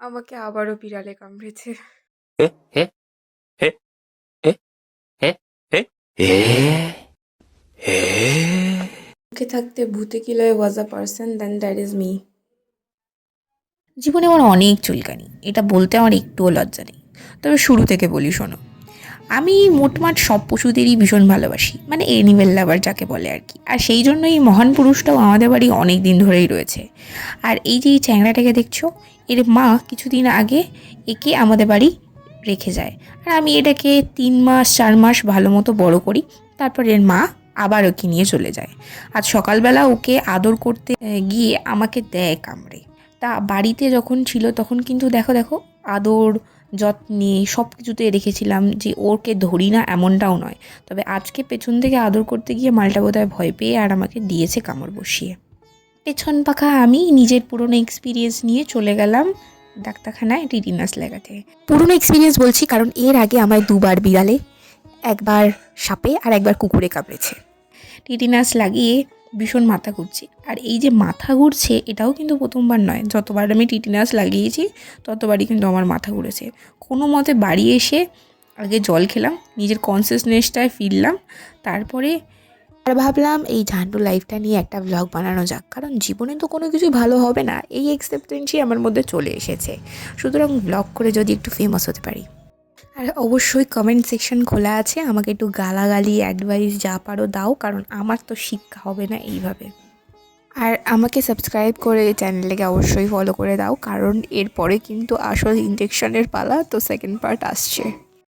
আমাকে আবারও বিড়ালে কামড়েছে। এ হে হে হে হে হে হে হে সুখে থাকতে ভূতে কিলয় was a person then that is me. জীবনে আমার অনেক চুলকানি, এটা বলতে আমার একটুও লজ্জা নেই। তবে শুরু থেকে বলি শোনো, আমি মোটমাট সব পশুদেরই ভীষণ ভালোবাসি, মানে এনিমেল লাভার যাকে বলে আর কি। আর সেই জন্য এই মহান পুরুষটাও আমাদের বাড়ি অনেক দিন ধরেই রয়েছে। আর এই যে এই চ্যাংড়াটাকে দেখছো, এর মা কিছুদিন আগে একে আমাদের বাড়ি রেখে যায়। আর আমি এটাকে 3 মাস 4 মাস ভালো মতো বড় করি, তারপর এর মা আবার ওকে নিয়ে চলে যায়। আজ সকালবেলা ওকে আদর করতে গিয়ে আমাকে দেয় কামড়ে। তা বাড়িতে যখন ছিল তখন কিন্তু দেখো দেখো আদর যত্নে সব কিছুতে রেখেছিলাম, যে ওকে ধরি না এমনটাও নয়। তবে আজকে পেছন থেকে আদর করতে গিয়ে মালটা বোধহয় ভয় পেয়ে আর আমাকে দিয়েছে কামড় বসিয়ে। পেছন পাখা আমি নিজের পুরনো এক্সপিরিয়েন্স নিয়ে চলে গেলাম ডাক্তারখানায় টিটিনাস লাগাতে। পুরনো এক্সপিরিয়েন্স বলছি কারণ এর আগে আমায় 2বার বিড়ালে, একবার সাপে আর একবার কুকুরে কামড়েছে। টিটিনাস লাগিয়ে ভীষণ মাথা ঘুরছে। আর এই যে মাথা ঘুরছে এটাও কিন্তু প্রথমবার নয়, যতবার আমি টিটিনাস লাগিয়েছি ততবারই কিন্তু আমার মাথা ঘুরেছে। কোনো মতে বাড়ি এসে আগে জল খেলাম, নিজের কনসিয়াসনেসটায় ফিরলাম, তারপরে আর ভাবলাম এই ঝান্ডু লাইফটা নিয়ে একটা ব্লগ বানানো যাক, কারণ জীবনে তো কোনো কিছু ভালো হবে না, এই এক্সেপ্টেন্সই আমার মধ্যে চলে এসেছে। সুতরাং ব্লগ করে যদি একটু ফেমাস হতে পারি। আর অবশ্যই কমেন্ট সেকশন খোলা আছে, আমাকে একটু গালাগালি অ্যাডভাইস যা পারো দাও, কারণ আমার তো শিক্ষা হবে না এইভাবে। আর আমাকে সাবস্ক্রাইব করে চ্যানেলটাকে অবশ্যই ফলো করে দাও, কারণ এরপরে কিন্তু আসল ইনজেকশনের পালা, তো সেকেন্ড পার্ট আসছে।